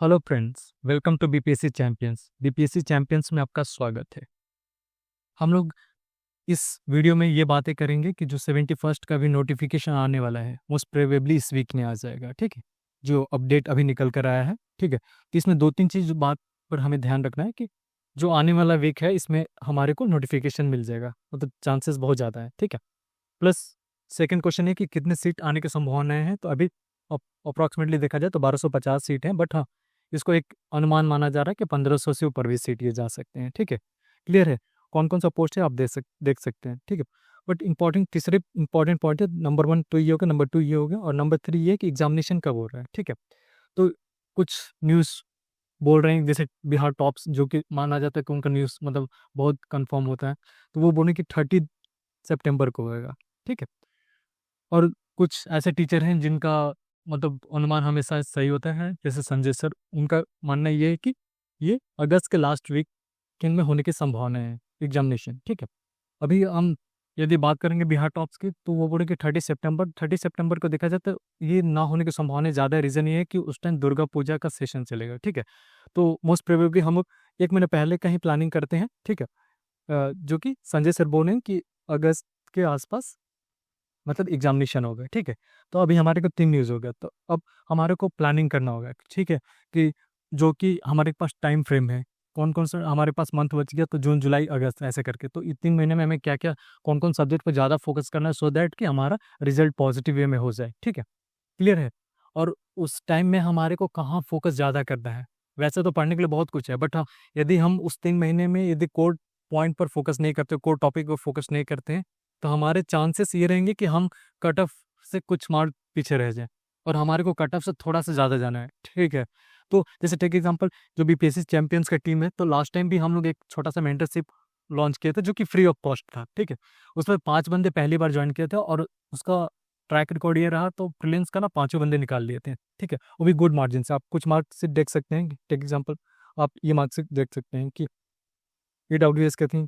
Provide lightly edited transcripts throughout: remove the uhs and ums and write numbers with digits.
Hello friends, welcome to BPSC champions. BPSC champions में आपका स्वागत है। हम लोग इस वीडियो में ये बातें करेंगे कि जो 71st का भी नोटिफिकेशन आने वाला है मोस्ट प्रोबेबली इस वीक में आ जाएगा। ठीक है, जो अपडेट अभी निकल कर आया है। ठीक है, तो इसमें दो तीन चीज़ बात पर हमें ध्यान रखना है कि जो आने वाला वीक है इसमें हमारे को नोटिफिकेशन मिल जाएगा, मतलब चांसेस बहुत ज़्यादा है। ठीक है, प्लस सेकंड क्वेश्चन है कि कितने सीट आने की संभावनाएं हैं। तो अभी अप्रॉक्सीमेटली देखा जाए तो 1250 सीट हैं, बट हाँ, इसको एक अनुमान माना जा रहा है कि 1500 से ऊपर भी सीट ये जा सकते हैं। ठीक है, क्लियर है कौन कौन सा पोस्ट है, आप देख सकते हैं। ठीक है, बट तीसरे इंपॉर्टेंट पॉइंट है, नंबर 1 तो ये होगा, नंबर 2 ये होगा, और नंबर 3 ये कि एग्जामिनेशन कब हो रहा है। ठीक है, तो कुछ न्यूज़ बोल रहे हैं जैसे बिहार टॉप्स, जो कि माना जाता है कि उनका न्यूज़ मतलब बहुत कंफर्म होता है, तो वो बोले कि 30 सितंबर को होएगा। ठीक है, और कुछ ऐसे टीचर हैं जिनका मतलब अनुमान हमेशा सही होता है, जैसे संजय सर, उनका मानना ये है कि ये अगस्त के लास्ट वीक में होने की संभावना है एग्जामिनेशन। ठीक है, अभी हम यदि बात करेंगे बिहार टॉप्स की, तो वो बोले कि 30 सितंबर को देखा जाए तो ये ना होने की संभावना ज़्यादा है। रीज़न ये है कि उस टाइम दुर्गा पूजा का सेशन चलेगा। ठीक है, तो मोस्ट प्रोबेबली हम लोग एक महीने पहले का ही प्लानिंग करते हैं। ठीक है, जो कि संजय सर बोले कि अगस्त के आसपास मतलब एग्जामिनेशन हो गए। ठीक है, तो अभी हमारे को 3 न्यूज़ हो गया, तो अब हमारे को प्लानिंग करना होगा। ठीक है, कि जो कि हमारे पास टाइम फ्रेम है, कौन कौन सा हमारे पास मंथ बच गया, तो जून जुलाई अगस्त ऐसे करके, तो ये 3 महीने में हमें क्या क्या कौन कौन सब्जेक्ट पर ज़्यादा फोकस करना है, सो दैट कि हमारा रिजल्ट पॉजिटिव वे में हो जाए। ठीक है, क्लियर है। और उस टाइम में हमारे को कहाँ फोकस ज़्यादा करना है, वैसे तो पढ़ने के लिए बहुत कुछ है, बट हाँ, यदि हम उस 3 महीने में यदि कोर पॉइंट पर फोकस नहीं करते, कोर टॉपिक पर फोकस नहीं करते हैं, तो हमारे चांसेस ये रहेंगे कि हम कट ऑफ से कुछ मार्क पीछे रह जाएं, और हमारे को कट ऑफ से थोड़ा सा ज़्यादा जाना है। ठीक है, तो जैसे टेक एग्जांपल, जो बीपीएससी चैंपियंस का टीम है, तो लास्ट टाइम भी हम लोग एक छोटा सा मेंटरशिप लॉन्च किया था, जो कि फ्री ऑफ कॉस्ट था। ठीक है, उसमें 5 बंदे पहली बार ज्वाइन किए थे, और उसका ट्रैक रिकॉर्ड ये रहा, तो प्रीलिम्स का ना 5 बंदे निकाल लिए थे। ठीक है, वो भी गुड मार्जिन से। आप कुछ मार्क्स देख सकते हैं, टेक एग्जाम्पल आप ये मार्क्स देख सकते हैं कि AWS के थी,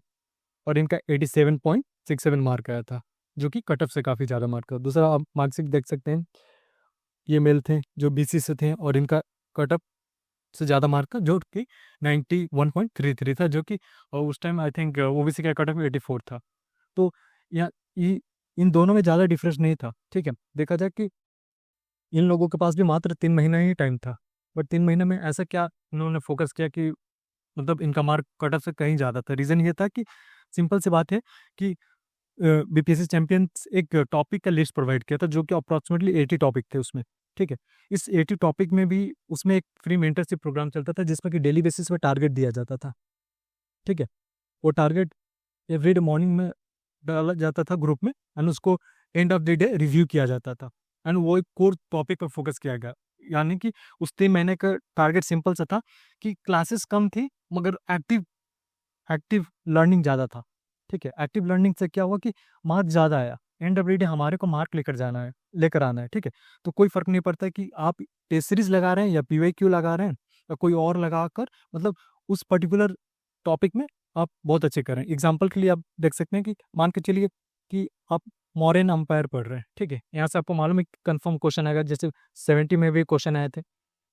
और इनका 87.67 मार्क आया था, जो कि कट ऑफ से काफ़ी ज़्यादा मार्क था। दूसरा आप मार्क्सिट देख सकते हैं, ये मेल थे जो BC से थे, और इनका कट ऑफ से ज़्यादा मार्क था, जो कि 91.33 था, जो कि उस टाइम आई थिंक OBC का कट ऑफ 84 था। तो यहाँ इन दोनों में ज़्यादा डिफरेंस नहीं था। ठीक है, देखा जाए कि इन लोगों के पास भी मात्र 3 महीना ही टाइम था, बट 3 महीने में ऐसा क्या इन्होंने फोकस किया कि मतलब इनका मार्क कट ऑफ से कहीं ज़्यादा था। रीज़न ये था कि सिंपल सी बात है कि बीपीएससी चैंपियंस एक टॉपिक का लिस्ट प्रोवाइड किया था, जो कि अप्रॉक्सीमेटली 80 टॉपिक थे उसमें। ठीक है, इस 80 टॉपिक में भी उसमें एक फ्री मेंटरशिप प्रोग्राम चलता था, जिसमें कि डेली बेसिस पे टारगेट दिया जाता था। ठीक है, वो टारगेट एवरीडे मॉर्निंग में डाला जाता था ग्रुप में, एंड उसको and of the day review किया जाता था, एंड वो एक कोर टॉपिक पर फोकस किया गया। यानी कि उस 3 महीने का टारगेट सिंपल सा था कि क्लासेस कम थी, मगर एक्टिव एक्टिव लर्निंग ज़्यादा था। ठीक है, एक्टिव लर्निंग से क्या हुआ कि मार्क ज़्यादा आया। एंड ऑफ द डे हमारे को मार्क लेकर आना है। ठीक है, तो कोई फ़र्क नहीं पड़ता कि आप टेस्ट सीरीज लगा रहे हैं या PYQ लगा रहे हैं या कोई और लगा कर, मतलब उस पर्टिकुलर टॉपिक में आप बहुत अच्छे कर रहे हैं। एग्जाम्पल के लिए आप देख सकते हैं कि मान के चलिए कि आप मॉडर्न अंपायर पढ़ रहे हैं। ठीक है, यहाँ से आपको मालूम है कि कन्फर्म क्वेश्चन आएगा, जैसे 70 में भी क्वेश्चन आए थे,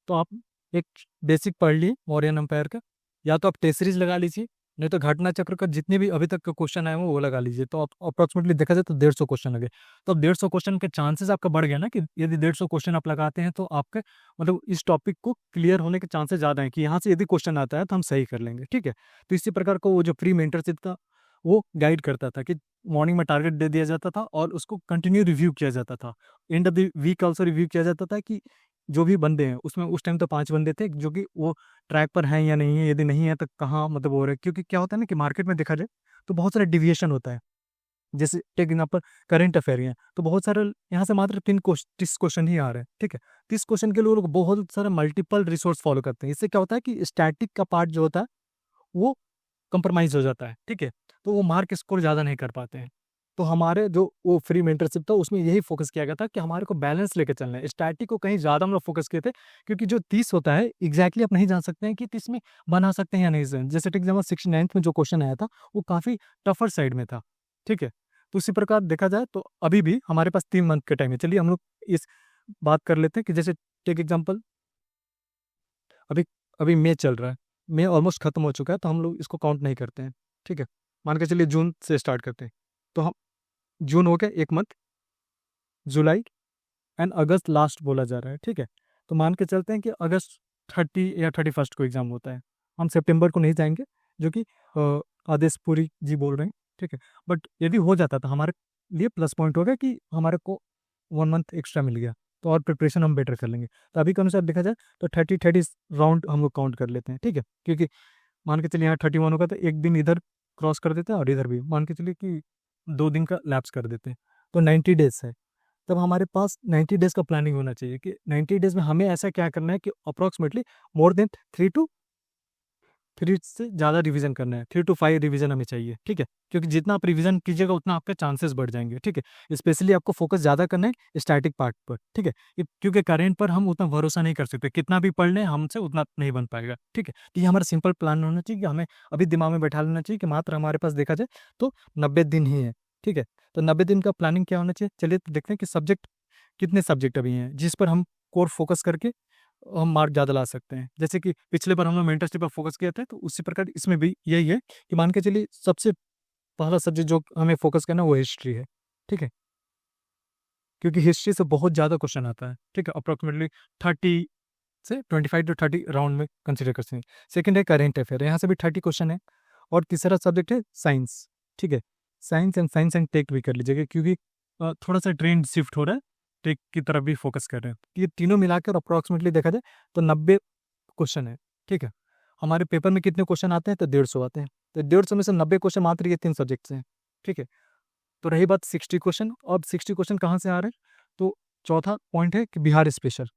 तो आप एक बेसिक पढ़ लिए मौर्यन अंपायर का, या तो आप टेस्ट सीरीज लगा लीजिए, नहीं तो घटना चक्र का जितने भी अभी तक का क्वेश्चन आए हैं वो लगा लीजिए। तो आप अप्रॉक्सीमेटली देखा जाए तो 150 क्वेश्चन लगे, तो अब 150 क्वेश्चन के चांसेस आपका बढ़ गया ना, कि यदि 150 क्वेश्चन आप लगाते हैं तो आपके मतलब इस टॉपिक को क्लियर होने के चांसेस ज़्यादा हैं कि यहाँ से यदि क्वेश्चन आता है तो हम सही कर लेंगे। ठीक है, तो इसी प्रकार को वो जो फ्री मेंटरशिप था वो गाइड करता था कि मॉर्निंग में टारगेट दे दिया जाता था, और उसको कंटिन्यू रिव्यू किया जाता था। End of the week also review किया जाता था कि जो भी बंदे हैं उसमें, उस टाइम तो 5 बंदे थे जो कि वो ट्रैक पर हैं या नहीं है, यदि नहीं है तो कहाँ मतलब हो रहा है। क्योंकि क्या होता है ना कि मार्केट में देखा जाए तो बहुत सारा डिविएशन होता है। जैसे टेक एग्जाम्पल करंट अफेयर है, तो बहुत सारे यहाँ से मात्र 30 क्वेश्चन ही आ रहे हैं। ठीक है, 30 क्वेश्चन के लिए लोग बहुत सारे मल्टीपल रिसोर्स फॉलो करते हैं। इससे क्या होता है कि स्टैटिक का पार्ट जो होता है वो कंप्रोमाइज हो जाता है। ठीक है, तो वो मार्क स्कोर ज़्यादा नहीं कर पाते हैं। तो हमारे जो वो फ्री मेंटरशिप था उसमें यही फोकस किया गया था कि हमारे को बैलेंस लेके चलना है। स्टैटिक को कहीं ज़्यादा हम लोग फोकस किए थे, क्योंकि जो 30 होता है एग्जैक्टली आप नहीं जान सकते हैं कि 30 में बना सकते हैं या नहीं। जैसे एग्जाम्पल 69th में जो क्वेश्चन आया था वो काफ़ी टफर साइड में था। ठीक है, तो उसी प्रकार देखा जाए तो अभी भी हमारे पास 3 मंथ का टाइम है। चलिए हम लोग इस बात कर लेते हैं कि जैसे टेक एग्जाम्पल अभी अभी मई चल रहा है, मई ऑलमोस्ट खत्म हो चुका है, तो हम लोग इसको काउंट नहीं करते हैं। ठीक है, मान के चलिए जून से स्टार्ट करते हैं, तो हम जून हो गया एक month, July and August last बोला जा रहा है। ठीक है, तो मान के चलते हैं कि अगस्त 30 या 31 को एग्ज़ाम होता है, हम सितंबर को नहीं जाएंगे, जो कि आदेश पुरी जी बोल रहे हैं। ठीक है, बट यदि हो जाता तो हमारे लिए प्लस पॉइंट होगा कि हमारे को 1 मंथ एक्स्ट्रा मिल गया, तो और प्रिपरेशन हम बेटर कर लेंगे। तो अभी के अनुसार देखा जाए तो 30 राउंड हम लोग काउंट कर लेते हैं। ठीक है, क्योंकि मान के चलिए यहाँ 31 होगा, तो एक दिन इधर क्रॉस कर देते हैं और इधर भी मान के चलिए कि 2 दिन का लैप्स कर देते हैं, तो 90 डेज है। तब हमारे पास 90 डेज का प्लानिंग होना चाहिए कि 90 डेज में हमें ऐसा क्या करना है कि अप्रॉक्सीमेटली मोर देन 3 से ज़्यादा रिवीजन करना है, 3 to 5 रिवीजन हमें चाहिए। ठीक है, क्योंकि जितना आप रिवीजन कीजिएगा उतना आपके चांसेस बढ़ जाएंगे। ठीक है, स्पेशली आपको फोकस ज़्यादा करना है स्टैटिक पार्ट पर। ठीक है, क्योंकि करेंट पर हम उतना भरोसा नहीं कर सकते, कितना भी पढ़ लें हमसे उतना नहीं बन पाएगा। ठीक है, तो ये हमारा सिंपल प्लान होना चाहिए कि हमें अभी दिमाग में बैठा लेना चाहिए कि मात्र हमारे पास देखा जाए तो 90 दिन ही है। ठीक है, तो 90 दिन का प्लानिंग क्या होना चाहिए, चलिए तो देखते हैं कि सब्जेक्ट कितने सब्जेक्ट अभी हैं जिस पर हम कोर फोकस करके हम मार्क ज़्यादा ला सकते हैं। जैसे कि पिछले बार हम लोग मेंटरशिप पर फोकस किया था, तो उसी प्रकार इसमें भी यही है कि मान के चलिए सबसे पहला सब्जेक्ट जो हमें फोकस करना है वो हिस्ट्री है। ठीक है, क्योंकि हिस्ट्री से बहुत ज़्यादा क्वेश्चन आता है। ठीक है, अप्रॉक्सीमेटली 30 से 25 to 30 राउंड में कंसिडर कर सकते हैं। सेकेंड है करेंट अफेयर, यहाँ से भी 30 क्वेश्चन है। और तीसरा सब्जेक्ट है साइंस। ठीक है, साइंस एंड टेक भी कर लीजिएगा, क्योंकि थोड़ा सा ट्रेंड शिफ्ट हो रहा है, टेक की तरफ भी फोकस कर रहे हैं। ये तीनों मिलाकर अप्रॉक्सीमेटली देखा जाए तो 90 क्वेश्चन है। ठीक है, हमारे पेपर में कितने क्वेश्चन आते हैं, तो 150 आते हैं, तो 150 में से 90 क्वेश्चन मात्र ये 3 सब्जेक्ट से हैं। ठीक है, तो रही बात 60 क्वेश्चन, अब 60 क्वेश्चन कहाँ से आ रहे हैं, तो चौथा पॉइंट है कि बिहार स्पेशल।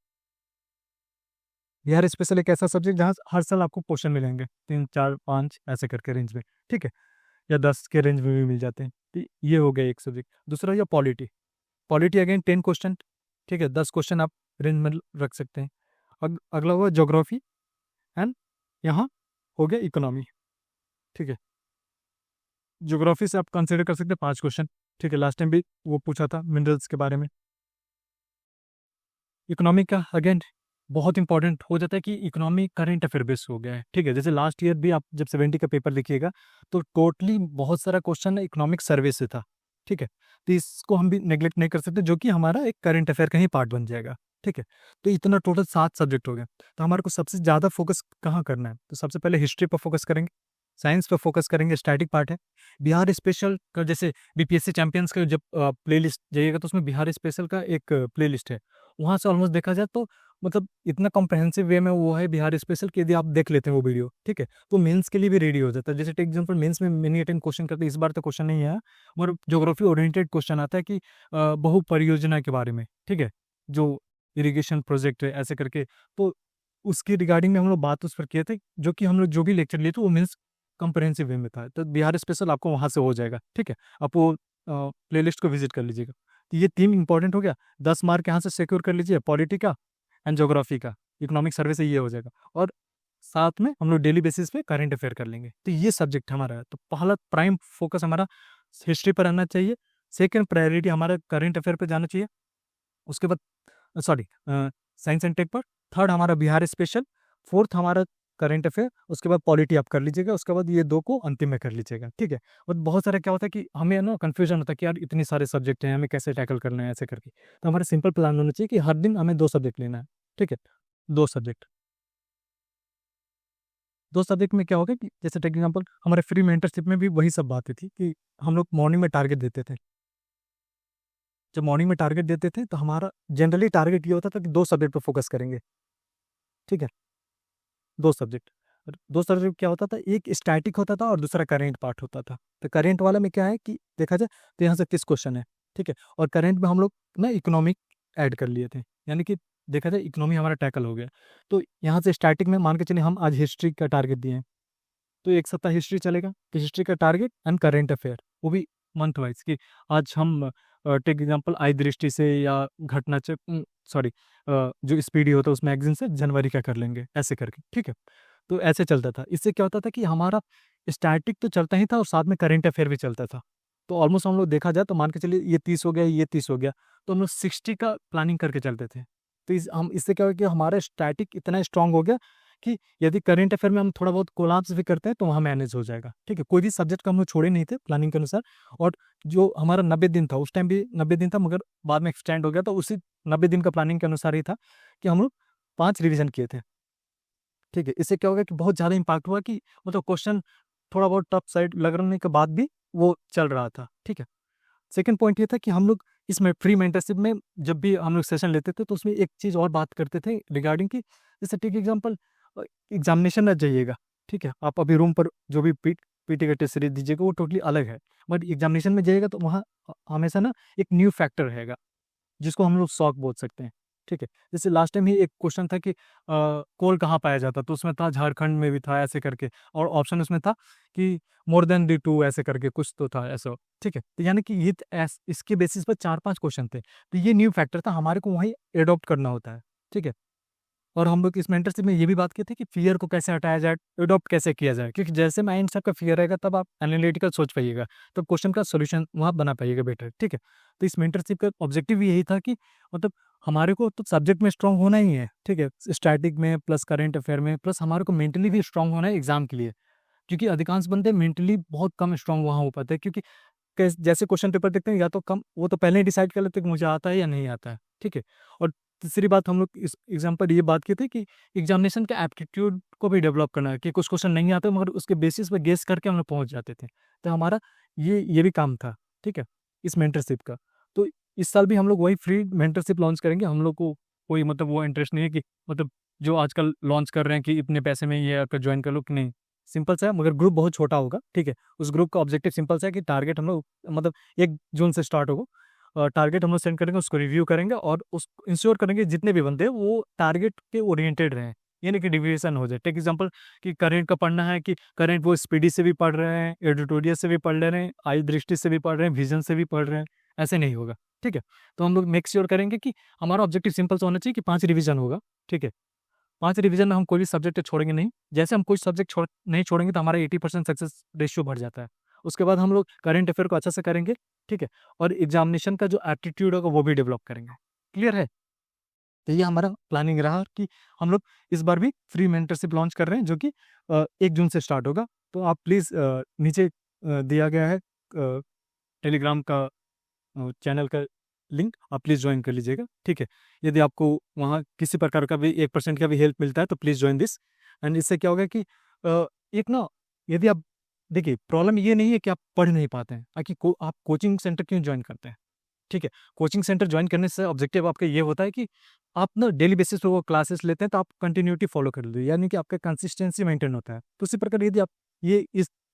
बिहार स्पेशल एक ऐसा सब्जेक्ट जहाँ हर साल आपको क्वेश्चन मिलेंगे 3 4 5 ऐसे करके रेंज में। ठीक है, या 10 के रेंज में भी मिल जाते हैं। तो ये हो गया एक सब्जेक्ट। दूसरा या पॉलिटी, पॉलिटी अगेन 10 क्वेश्चन। ठीक है, 10 क्वेश्चन आप रेंज में रख सकते हैं। अगला हुआ ज्योग्राफी एंड यहाँ हो गया इकोनॉमी। ठीक है, ज्योग्राफी से आप कंसिडर कर सकते हैं 5 क्वेश्चन। ठीक है, लास्ट टाइम भी वो पूछा था मिनरल्स के बारे में। इकोनॉमी का अगेन बहुत इंपॉर्टेंट हो जाता है कि इकोनॉमी करंट अफेयर बेस हो गया है। ठीक है, जैसे लास्ट ईयर भी आप जब 70 का पेपर लिखिएगा तो टोटली बहुत सारा क्वेश्चन इकोनॉमिक सर्वे से था। ठीक है, तो इसको हम भी नेग्लेक्ट नहीं कर सकते, जो कि हमारा एक करंट अफेयर का ही पार्ट बन जाएगा। ठीक है, तो इतना टोटल 7 सब्जेक्ट हो गए। तो हमारे को सबसे ज़्यादा फोकस कहाँ करना है, तो सबसे पहले हिस्ट्री पर फोकस करेंगे, साइंस पर फोकस करेंगे, स्टैटिक पार्ट है। बिहार स्पेशल का जैसे बीपीएससी चैंपियंस का जब प्लेलिस्ट जाइएगा तो उसमें बिहार स्पेशल का एक प्लेलिस्ट है, वहाँ से ऑलमोस्ट देखा जाए तो मतलब इतना कॉम्प्रहेंसिव वे में वो है बिहार स्पेशल कि यदि आप देख लेते हैं वो वीडियो, ठीक है, तो मेंस के लिए भी रेडी हो जाता है। जैसे टेक एग्जाम्पल मेंस में मिनी अटेम्प्ट क्वेश्चन करते हैं, इस बार तो क्वेश्चन नहीं आया, मगर ज्योग्राफी ओरिएंटेड क्वेश्चन आता है कि बहु परियोजना के बारे में। ठीक है, जो इरिगेशन प्रोजेक्ट है ऐसे करके, तो उसकी रिगार्डिंग में हम लोग बात उस पर किए थे, जो कि हम लोग जो भी लेक्चर लिए थे वो मीन्स कंप्रहेंसिव वे में था। तो बिहार स्पेशल आपको वहाँ से हो जाएगा। ठीक है, आप वो प्लेलिस्ट को विजिट कर लीजिएगा। तो ये 3 इंपॉर्टेंट हो गया, 10 मार्क यहाँ से सिक्योर कर लीजिए, पॉलिटी का एंड ज्योग्राफी का, इकोनॉमिक सर्वे से ये हो जाएगा। और साथ में हम लोग डेली बेसिस पे करंट अफेयर कर लेंगे। तो ये सब्जेक्ट हमारा है। तो पहला प्राइम फोकस हमारा हिस्ट्री पर रहना चाहिए, सेकंड प्रायोरिटी हमारा करंट अफेयर पे जाना चाहिए, उसके बाद सॉरी साइंस एंड टेक पर, थर्ड हमारा बिहार स्पेशल, फोर्थ हमारा करंट अफेयर, उसके बाद पॉलिटी आप कर लीजिएगा, उसके बाद ये 2 को अंतिम में कर लीजिएगा। ठीक है, और बहुत सारा क्या होता है कि हमें ना कन्फ्यूजन होता है कि यार इतने सारे सब्जेक्ट हैं, हमें कैसे टैकल करना है ऐसे करके। तो हमारा सिंपल प्लान होना चाहिए कि हर दिन हमें 2 सब्जेक्ट लेना है। ठीक है, 2 सब्जेक्ट, 2 सब्जेक्ट में क्या होगा कि जैसे टेक एग्जाम्पल हमारे फ्री मेंटरशिप में भी वही सब बातें थी कि हम लोग मॉर्निंग में टारगेट देते थे। जब मॉर्निंग में टारगेट देते थे तो हमारा जनरली टारगेट ये होता था कि 2 सब्जेक्ट पर फोकस करेंगे। ठीक है, 2 सब्जेक्ट, 2 सब्जेक्ट क्या होता था, एक स्टैटिक होता था और दूसरा करेंट पार्ट होता था। तो करेंट वाला में क्या है कि देखा जाए तो यहाँ से 30 क्वेश्चन है। ठीक है, और करेंट में हम लोग ना इकोनॉमिक ऐड कर लिए थे, यानी कि देखा जाए इकोनॉमी हमारा टैकल हो गया। तो यहाँ से स्टैटिक में मान के चलिए हम आज हिस्ट्री का टारगेट दिए हैं, तो 1 सप्ताह हिस्ट्री चलेगा, तो हिस्ट्री का टारगेट एंड करेंट अफेयर, वो भी मंथ वाइज कि आज हम टेक एग्जाम्पल आई दृष्टि से या घटना सॉरी जो स्पीडी होता है उस मैगजीन से जनवरी का कर लेंगे ऐसे करके। ठीक है, तो ऐसे चलता था। इससे क्या होता था कि हमारा स्टैटिक तो चलता ही था और साथ में करंट अफेयर भी चलता था। तो ऑलमोस्ट हम लोग देखा जाए तो मान के चलिए ये 30 हो गया, ये 30 हो गया, तो हम लोग 60 का प्लानिंग करके चलते थे। तो हम इससे क्या हो गया कि हमारा स्टैटिक इतना स्ट्रांग हो गया कि यदि करंट अफेयर में हम थोड़ा बहुत कोलैप्स भी करते हैं तो वहाँ मैनेज हो जाएगा, ठीक है। कोई भी सब्जेक्ट को हम लोग छोड़े नहीं थे प्लानिंग के अनुसार, और जो हमारा 90 दिन था उस टाइम भी 90 दिन था, मगर बाद में एक्सटेंड हो गया, तो उसी 90 दिन का प्लानिंग के अनुसार ही था कि हम लोग 5 रिवीजन किए थे, ठीक है। इससे क्या होगा कि बहुत ज़्यादा इम्पैक्ट हुआ कि मतलब क्वेश्चन थोड़ा बहुत टफ साइड लगने के बाद भी वो चल रहा था, ठीक है। सेकंड पॉइंट ये था कि हम लोग इसमें फ्री मेंटरशिप में जब भी हम लोग सेशन लेते थे तो उसमें एक चीज़ और बात करते थे रिगार्डिंग कि जैसे टेक एग्जांपल एग्जामिनेशन ना जाइएगा, ठीक है। आप अभी रूम पर जो भी पीटी का टेस्ट सीरीज दीजिएगा वो टोटली अलग है, बट एग्जामिनेशन में जाइएगा तो वहाँ हमेशा ना एक न्यू फैक्टर रहेगा जिसको हम लोग शौक बोल सकते हैं, ठीक है। जैसे लास्ट टाइम ही एक क्वेश्चन था कि कोल कहाँ पाया जाता, तो उसमें था झारखंड में भी था ऐसे करके, और ऑप्शन उसमें था कि मोर देन दी टू ऐसे करके कुछ तो था ऐसा, ठीक है। तो यानी कि ये इसके बेसिस पर 4-5 क्वेश्चन थे, तो ये न्यू फैक्टर था, हमारे को वहीं एडॉप्ट करना होता है, ठीक है। और हम लोग इस मेंटरशिप में ये भी बात की थी कि फियर को कैसे हटाया जाए, अडॉप्ट कैसे किया जाए, क्योंकि जैसे माइंड से आपका फियर रहेगा तब आप एनालिटिकल सोच पाइएगा, तब क्वेश्चन का सोल्यूशन वहाँ बना पाइएगा बेटर, ठीक है। तो इस मेंटरशिप का ऑब्जेक्टिव भी यही था कि मतलब हमारे को तो सब्जेक्ट में स्ट्रांग होना ही है, ठीक है, स्टैटिक में प्लस करेंट अफेयर में, प्लस हमारे को मेंटली भी स्ट्रांग होना है एग्जाम के लिए, क्योंकि अधिकांश बंदे मेंटली बहुत कम स्ट्रांग वहाँ हो पाते हैं, क्योंकि जैसे क्वेश्चन पेपर देखते हैं या तो कम वो तो पहले ही डिसाइड कर लेते हैं कि मुझे आता है या नहीं आता है, ठीक है। और तीसरी बात हम लोग इस एग्जाम पर ये बात की थी कि एग्जामिनेशन के एप्टीट्यूड को भी डेवलप करना है, कि कुछ क्वेश्चन नहीं आते मगर उसके बेसिस पे गेस करके हम लोग पहुंच जाते थे, तो हमारा ये भी काम था, ठीक है, इस मेंटरशिप का। तो इस साल भी हम लोग वही फ्री मेंटरशिप लॉन्च करेंगे। हम लोग को कोई मतलब वो इंटरेस्ट नहीं है कि मतलब जो आजकल लॉन्च कर रहे हैं कि इतने पैसे में ये आकर ज्वाइन कर लो, कि नहीं, सिंपल सा है, मगर ग्रुप बहुत छोटा होगा, ठीक है। उस ग्रुप का ऑब्जेक्टिव सिंपल सा है कि टारगेट हम लोग मतलब 1 जून से स्टार्ट होगा, और टारगेट हम लोग सेंड करेंगे, उसको रिव्यू करेंगे और उस इंश्योर करेंगे जितने भी बंदे हैं वो टारगेट के ओरिएंटेड रहें, यानी कि डिविएशन हो जाए। टेक एग्जांपल कि करेंट का पढ़ना है कि करेंट वो स्पीडी से भी पढ़ रहे हैं, एडिटोरियल से भी पढ़ ले रहे हैं, आई दृष्टि से भी पढ़ रहे हैं, विजन से भी पढ़ रहे हैं, ऐसे नहीं होगा, ठीक है। तो हम लोग मेक श्योर करेंगे कि हमारा ऑब्जेक्टिव सिंपल सा होना चाहिए कि 5 रिवीजन होगा, ठीक है। 5 रिवीजन में हम कोई भी सब्जेक्ट छोड़ेंगे नहीं। जैसे हम कोई सब्जेक्ट नहीं छोड़ेंगे तो हमारा 80% सक्सेस रेशियो बढ़ जाता है। उसके बाद हम लोग करंट अफेयर को अच्छा से करेंगे, ठीक है, और एग्जामिनेशन का जो एप्टीट्यूड होगा वो भी डेवलप करेंगे। क्लियर है? तो ये हमारा प्लानिंग रहा कि हम लोग इस बार भी फ्री मेंटरशिप लॉन्च कर रहे हैं, जो कि 1 जून से स्टार्ट होगा। तो आप प्लीज़ नीचे दिया गया है टेलीग्राम का चैनल का लिंक, आप प्लीज़ ज्वाइन कर लीजिएगा, ठीक है। यदि आपको वहाँ किसी प्रकार का भी 1% का भी हेल्प मिलता है तो प्लीज़ ज्वाइन दिस। एंड इससे क्या होगा कि एक ना, यदि आप देखिए, प्रॉब्लम ये नहीं है कि आप पढ़ नहीं पाते हैं, ताकि आप कोचिंग सेंटर क्यों ज्वाइन करते हैं, ठीक है। कोचिंग सेंटर ज्वाइन करने से ऑब्जेक्टिव आपका ये होता है कि आप ना डेली बेसिस पे वो क्लासेस लेते हैं, तो आप कंटिन्यूटी फॉलो कर लीजिए, यानी कि आपका कंसिस्टेंसी मेंटेन होता है। तो उसी प्रकार यदि आप ये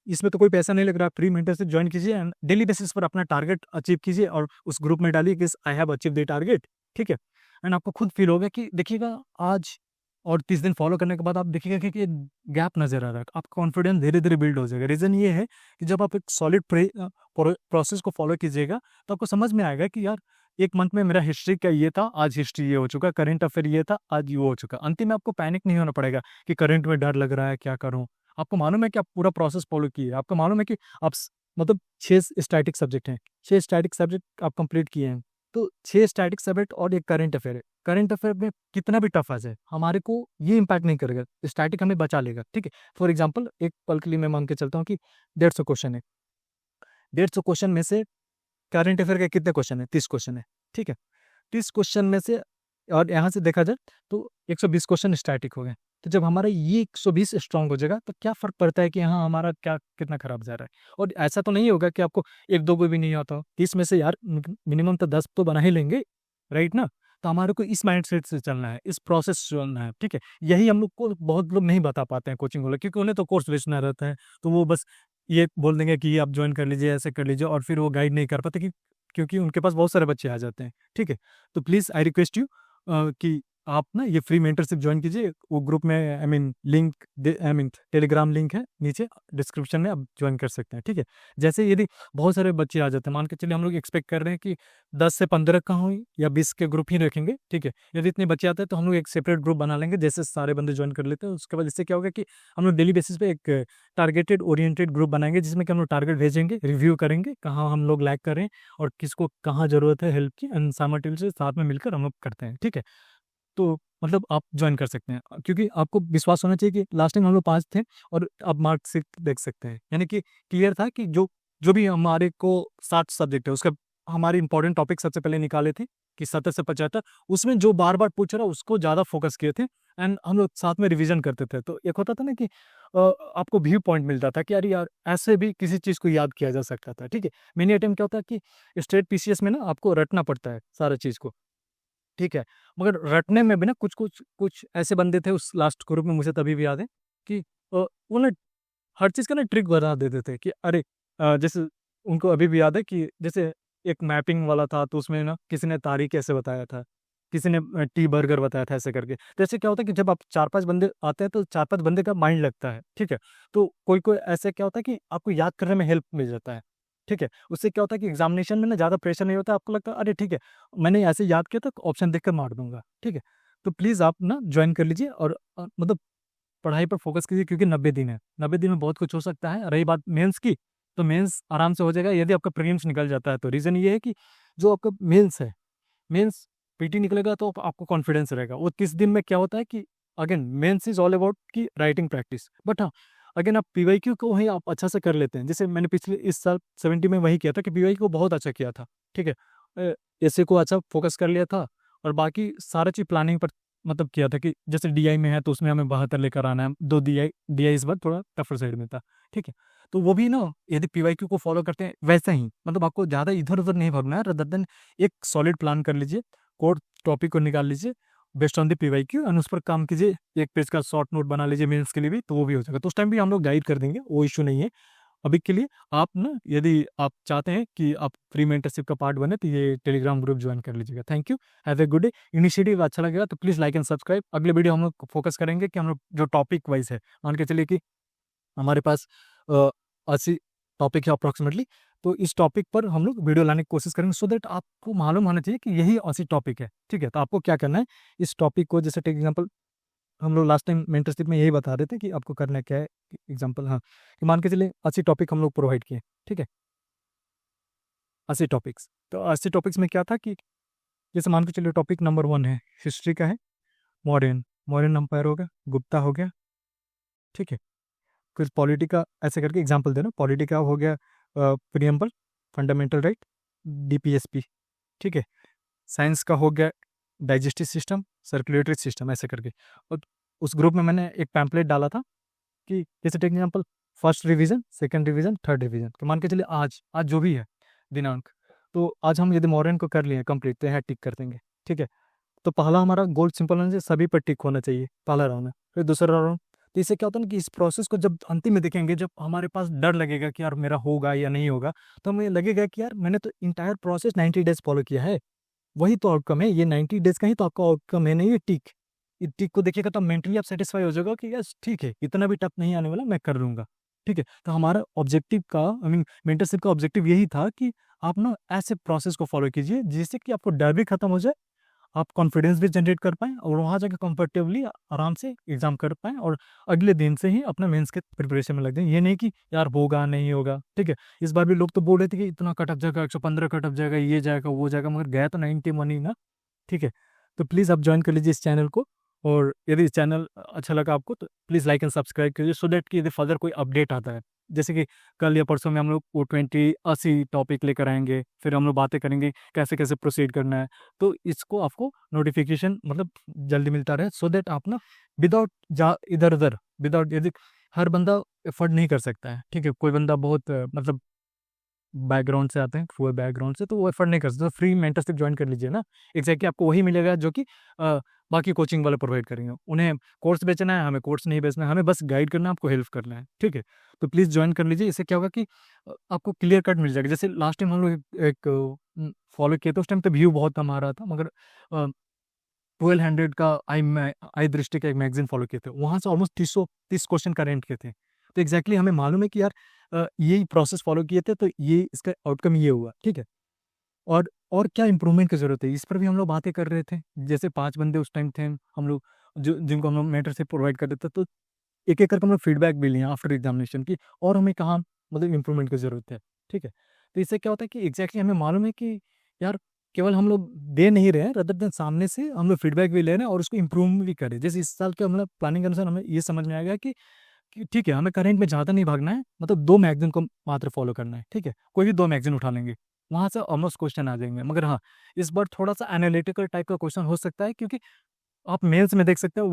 इसमें तो कोई पैसा नहीं लग रहा, फ्री मेंटरशिप ज्वाइन कीजिए एंड डेली बेसिस पर अपना टारगेट अचीव कीजिए, और उस ग्रुप में डालिए कि I have achieve the target, ठीक है। एंड आपको खुद फील होगा कि देखिएगा आज और 30 दिन फॉलो करने के बाद आप देखिएगा कि गैप नजर आ रहा है, आपका कॉन्फिडेंस धीरे धीरे बिल्ड हो जाएगा। रीजन ये है कि जब आप एक सॉलिड प्रोसेस को फॉलो कीजिएगा तो आपको समझ में आएगा कि यार 1 मंथ में मेरा हिस्ट्री का ये था, आज हिस्ट्री ये हो चुका, करंट अफेयर ये था, आज ये हो चुका। अंतिम में आपको पैनिक नहीं होना पड़ेगा कि करंट में डर लग रहा है, क्या करूं। आपको मालूम है कि आप पूरा प्रोसेस फॉलो किए, आपको मालूम है कि आप मतलब 6 स्टैटिक सब्जेक्ट हैं, 6 स्टैटिक सब्जेक्ट आप कंप्लीट किए हैं, तो 6 स्टैटिक सब्जेक्ट और एक करंट अफेयर है। करंट अफेयर में कितना भी टफ आ जाए हमारे को ये इम्पैक्ट नहीं करेगा, स्टैटिक हमें बचा लेगा, ठीक है। फॉर एग्जाम्पल एक पल के लिए मैं मान के चलता हूँ कि 150 क्वेश्चन है, 150 क्वेश्चन में से करंट अफेयर के कितने क्वेश्चन है, 30 क्वेश्चन है, ठीक है। 30 क्वेश्चन में से, और यहाँ से देखा जाए तो 120 क्वेश्चन स्टैटिक हो गए। तो जब हमारा ये 120 स्ट्रांग हो जाएगा तो क्या फर्क पड़ता है कि हाँ हमारा क्या कितना खराब जा रहा है। और ऐसा तो नहीं होगा कि आपको 1-2 को भी नहीं आता हो, 30 में से यार मिनिमम तो 10 तो बना ही लेंगे, राइट ना। तो हमारे को इस माइंडसेट से चलना है, इस प्रोसेस से चलना है, ठीक है। यही हम लोग को बहुत लोग नहीं बता पाते हैं कोचिंग वाले, क्योंकि उन्हें तो कोर्स बेचना रहता है, तो वो बस ये बोल देंगे कि आप ज्वाइन कर लीजिए, ऐसे कर लीजिए, और फिर वो गाइड नहीं कर पाते कि क्योंकि उनके पास बहुत सारे बच्चे आ जाते हैं, ठीक है। तो प्लीज़ आई रिक्वेस्ट यू कि आप ना ये फ्री मेंटरशिप ज्वाइन कीजिए। वो ग्रुप में लिंक टेलीग्राम लिंक है नीचे डिस्क्रिप्शन में, आप ज्वाइन कर सकते हैं, ठीक है। जैसे यदि बहुत सारे बच्चे आ जाते हैं, मान के चलिए हम लोग एक्सपेक्ट कर रहे हैं कि 10 से 15 का हो या 20 के ग्रुप ही रखेंगे, ठीक है। यदि इतने बच्चे आते हैं तो हम लोग एक सेपरेट ग्रुप बना लेंगे, जैसे सारे बंदे ज्वाइन कर लेते हैं। उसके बाद इससे क्या होगा कि हम लोग डेली बेसिस पे एक टारगेटेड ओरिएंटेड ग्रुप बनाएंगे, जिसमें कि हम लोग टारगेट भेजेंगे, रिव्यू करेंगे कहाँ हम लोग लैग कर रहे हैं और किसको कहाँ जरूरत है हेल्प की, एंड साइमल्टेनियसली साथ में मिलकर हम लोग करते हैं, ठीक है। तो मतलब आप ज्वाइन कर सकते हैं, क्योंकि आपको विश्वास होना चाहिए कि लास्ट टाइम हम लोग 5 थे और आप मार्कशीट देख सकते हैं, यानी कि क्लियर था कि जो जो भी हमारे को 60 सब्जेक्ट है उसका हमारे इंपॉर्टेंट टॉपिक सबसे पहले निकाले थे कि 70 से 75, उसमें जो बार बार पूछ रहा उसको ज़्यादा फोकस किए थे एंड हम लोग साथ में रिवीजन करते थे। तो एक होता था ना कि आपको व्यू पॉइंट मिलता था कि अरे यार ऐसे भी किसी चीज़ को याद किया जा सकता था, ठीक है। मिनी अटेम्प्ट क्या होता है कि स्टेट पीसीएस में ना आपको रटना पड़ता है सारा चीज़ को, ठीक है। मगर रटने में भी ना कुछ कुछ कुछ ऐसे बंदे थे उस लास्ट ग्रुप में, मुझे तभी भी याद है कि वो ना हर चीज़ का ना ट्रिक बता देते थे कि अरे जैसे उनको अभी भी याद है कि जैसे एक मैपिंग वाला था, तो उसमें ना किसी ने तारीख ऐसे बताया था, किसी ने टी बर्गर बताया था ऐसे करके। तो ऐसे क्या होता है कि जब आप 4-5 बंदे आते हैं तो 4-5 बंदे का माइंड लगता है, ठीक है। तो कोई-कोई ऐसे क्या होता है कि आपको याद करने में हेल्प मिल जाता है, ठीक है। उससे क्या होता है कि एग्ज़ामिनेशन में ना ज़्यादा प्रेशर नहीं होता, आपको लगता है अरे ठीक है, मैंने ऐसे याद किया तो ऑप्शन देख कर मार दूँगा, ठीक है। तो प्लीज़ आप ना जॉइन कर लीजिए और मतलब पढ़ाई पर फोकस कीजिए, क्योंकि 90 दिन है। 90 दिन में बहुत कुछ हो सकता है। रही बात मेंस की, तो मेंस आराम से हो जाएगा यदि आपका प्रीलिम्स निकल जाता है तो। रीज़न ये है कि जो आपका मेंस है, मेंस पीटी निकलेगा तो आपको कॉन्फिडेंस रहेगा। वो 30 दिन में क्या होता है कि again mains is all about कि राइटिंग प्रैक्टिस। बट हाँ, अगेन आप पीवाईक्यू को ही आप अच्छा से कर लेते हैं। जैसे मैंने पिछले इस साल 70 में वही किया था कि पीवाईक्यू को बहुत अच्छा किया था, ठीक है। एसे को अच्छा फोकस कर लिया था और बाकी सारा चीज़ प्लानिंग पर मतलब किया था कि जैसे डीआई में है तो उसमें हमें 72 लेकर आना है। 2 डीआई इस बार थोड़ा टफर साइड में था, ठीक है। तो वो भी ना यदि पीवाईक्यू को फॉलो करते हैं वैसा ही, मतलब आपको ज़्यादा इधर-उधर नहीं भागना है, रादर देन एक सॉलिड प्लान कर लीजिए, कोर टॉपिक को निकाल लीजिए based on the PYQ and उस पर काम कीजिए। एक पेज का शॉर्ट नोट बना लीजिए मेंस के लिए भी, तो वो भी हो जाएगा। तो उस टाइम भी हम लोग गाइड कर देंगे, वो इश्यू नहीं है। अभी के लिए आप ना यदि आप चाहते हैं कि आप फ्री मेंटरशिप का पार्ट बने तो ये टेलीग्राम ग्रुप ज्वाइन कर लीजिएगा। Thank you, have a good day. Initiative अच्छा लगेगा तो प्लीज़ लाइक एंड सब्सक्राइब। अगले वीडियो हम लोग फोकस करेंगे कि हम लोग जो टॉपिक वाइज है, मान के चलिए कि हमारे पास 80 टॉपिक है अप्रॉक्सिमेटली, तो इस टॉपिक पर हम लोग वीडियो लाने की कोशिश करेंगे सो दैट आपको मालूम होना चाहिए कि यही 80 टॉपिक है, ठीक है। तो आपको क्या करना है, इस टॉपिक को जैसे टेक एग्जाम्पल हम लोग लास्ट टाइम मेंटरशिप में यही बता रहे थे कि आपको करना क्या है। एग्जाम्पल हाँ, कि मान के चलिए 80 टॉपिक हम लोग प्रोवाइड किए, ठीक है। 80 टॉपिक्स, तो 80 टॉपिक्स में क्या था कि जैसे मान के चलिए टॉपिक नंबर 1 है, हिस्ट्री का है, मॉडर्न मॉडर्न एम्पायर हो गया, गुप्ता हो गया, ठीक है। फिर पॉलिटी का ऐसे करके एग्जाम्पल देना, पॉलिटी का हो गया प्रियम्बल, फंडामेंटल राइट, डीपीएसपी, ठीक है। साइंस का हो गया डाइजेस्टिव सिस्टम, सर्कुलेटरी सिस्टम, ऐसे करके। और उस ग्रुप में मैंने एक पैम्पलेट डाला था कि जैसे take example first revision, second revision, third revision. तो मान के चलिए आज आज जो भी है दिनांक, तो आज हम यदि मॉडर्न को कर लिए कंप्लीट तो यहाँ टिक कर देंगे, ठीक है। तो पहला हमारा गोल सिंपल होना चाहिए, सभी पर टिक होना चाहिए, पहला राउंड है। फिर दूसरा राउंड, तो इससे क्या होता है ना कि इस प्रोसेस को जब अंतिम में देखेंगे, जब हमारे पास डर लगेगा कि यार मेरा होगा या नहीं होगा, तो हमें लगेगा कि यार मैंने तो इंटायर प्रोसेस 90 डेज फॉलो किया है, वही तो आउटकम है, ये 90 डेज का ही तो आपका आउटकम है, नहीं ये टिक। ये टिक को देखिएगा तो मेंटली आप सेटिस्फाई हो जाएगा कि यस ठीक है, इतना भी टफ नहीं आने वाला, मैं कर लूँगा, ठीक है। तो हमारा ऑब्जेक्टिव का आई मीन मेंटरशिप का ऑब्जेक्टिव यही था कि आप ना ऐसे प्रोसेस को फॉलो कीजिए जिससे कि आपको डर भी खत्म हो जाए, आप कॉन्फिडेंस भी जनरेट कर पाएँ और वहाँ जाके कंफर्टेबली आराम से एग्ज़ाम कर पाएँ और अगले दिन से ही अपना मेंस के प्रिपरेशन में लग जाएँ। ये नहीं कि यार होगा, नहीं होगा, ठीक है। इस बार भी लोग तो बोल रहे थे कि इतना कट ऑफ जाएगा, 115 कट ऑफ जाएगा, ये जाएगा, वो जाएगा, मगर गया तो 91 ही ना, ठीक है। तो प्लीज़ आप जॉइन कर लीजिए इस चैनल को, और यदि इस चैनल अच्छा लगा आपको तो प्लीज़ लाइक एंड सब्सक्राइब कीजिए सो दैट कि यदि फर्दर कोई अपडेट आता है, जैसे कि कल या परसों में हम लोग वो 80 टॉपिक लेकर आएँगे, फिर हम लोग बातें करेंगे कैसे-कैसे प्रोसीड करना है। तो इसको आपको नोटिफ़िकेशन मतलब जल्दी मिलता रहे सो दैट आप ना विदाउट जा इधर-उधर विदाउट यदि हर बंदा एफर्ट नहीं कर सकता है, ठीक है? कोई बंदा बहुत मतलब बैकग्राउंड से आते हैं, पुअर बैकग्राउंड से, तो वो एफर्ट नहीं कर सकते, तो फ्री मेंटरशिप जॉइन कर लीजिए ना। एग्ज़ैक्टली आपको वही मिलेगा जो कि बाकी कोचिंग वाले प्रोवाइड करेंगे। उन्हें कोर्स बेचना है, हमें कोर्स नहीं बेचना है, हमें बस गाइड करना है, आपको हेल्प करना है, ठीक है? तो प्लीज़ जॉइन कर लीजिए, इससे क्या होगा कि आपको क्लियर कट मिल जाएगा। जैसे लास्ट टाइम हम लोग एक फॉलो किए थे, उस टाइम पे व्यू बहुत कम आ रहा था, मगर 1200 का आई दृष्टि का एक मैगज़ीन फॉलो किए थे, वहाँ से ऑलमोस्ट 30 क्वेश्चन करेक्ट किए थे। तो एग्ज़ैक्टली हमें मालूम है कि यार यही प्रोसेस फॉलो किए थे तो ये इसका आउटकम ये हुआ, ठीक है? और क्या इम्प्रूवमेंट की ज़रूरत है, इस पर भी हम लोग बातें कर रहे थे। जैसे 5 बंदे उस टाइम थे हम लोग, जो जिनको हम लोग मेंटरशिप प्रोवाइड कर देते, तो एक-एक करके हम लोग फीडबैक भी लिए आफ्टर एग्ज़ामिनेशन की, और हमें कहाँ मतलब इम्प्रूवमेंट की ज़रूरत है, ठीक है? तो इससे क्या होता है कि एग्ज़ैक्टली हमें मालूम है कि यार केवल हम लोग दे नहीं रहे हैं, रदर देन सामने से हम लोग फीडबैक भी ले रहे हैं और उसको इम्प्रूव भी करें। जैसे इस साल के हम लोग प्लानिंग के अनुसार हमें ये समझ में आएगा कि ठीक है, हमें करंट में ज़्यादा नहीं भागना है, मतलब 2 मैगज़ीन को मात्र फॉलो करना है, ठीक है? कोई भी 2 मैगज़ीन उठा लेंगे, वहाँ से ऑलमोस्ट क्वेश्चन आ जाएँगे। मगर हाँ, इस बार थोड़ा-सा एनालिटिकल टाइप का क्वेश्चन हो सकता है, क्योंकि आप मेंस में देख सकते हो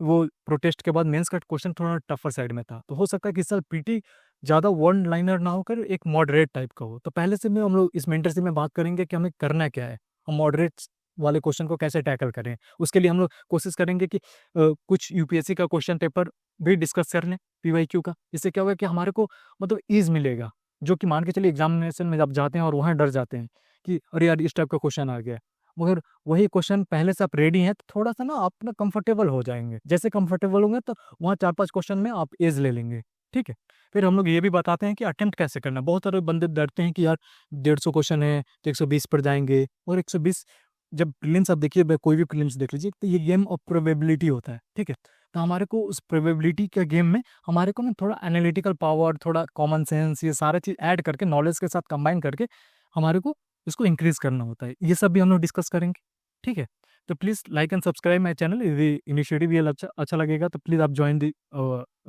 वो प्रोटेस्ट के बाद मेंस का क्वेश्चन थोड़ा टफर साइड में था। तो हो सकता है कि इस साल पीटी ज़्यादा वन लाइनर ना होकर एक मॉडरेट टाइप का हो। तो पहले से मैं हम लोग इस मेंटरशिप में बात करेंगे कि हमें करना क्या है? हम मॉडरेट वाले क्वेश्चन को कैसे टैकल करें? उसके लिए हम लोग कोशिश करेंगे कि कुछ यूपीएससी का क्वेश्चन पेपर भी डिस्कस कर लें, पीवाईक्यू का। इससे क्या होगा कि हमारे को मतलब ईज़ मिलेगा, जो कि मान के चलिए एग्ज़ामिनेशन में जब जाते हैं और वहाँ डर जाते हैं कि अरे यार! इस टाइप का क्वेश्चन आ गया। मगर वही क्वेश्चन पहले से आप रेडी हैं, तो थोड़ा-सा ना आप ना कंफर्टेबल हो जाएँगे। जैसे कंफर्टेबल होंगे तो वहाँ 4-5 क्वेश्चन में आप एज ले लेंगे, ठीक है? फिर हम लोग ये भी बताते हैं कि अटेम्प्ट कैसे करना है। बहुत सारे बंदे डरते हैं कि यार 150 क्वेश्चन है, तो 120 पर जाएँगे, और 120 जब प्रीलिम्स आप देखिए, कोई भी प्रीलिम्स देख लीजिए, तो ये गेम ऑफ प्रोबेबिलिटी होता है, ठीक है? तो हमारे को उस प्रोबेबिलिटी के गेम में हमारे को ना थोड़ा एनालिटिकल पावर, थोड़ा कॉमन सेंस, ये सारा चीज़ ऐड करके, नॉलेज के साथ कंबाइन करके हमारे को इसको इंक्रीज़ करना होता है। ये सब भी हम लोग डिस्कस करेंगे, ठीक है? तो please like and subscribe my channel. यदि इनिशिएटिव ये अच्छा लगेगा, तो प्लीज़ आप join the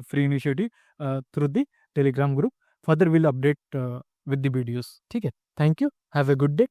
free initiative through the Telegram group. Further will update with the videos, ठीक है? Thank you, have a good day.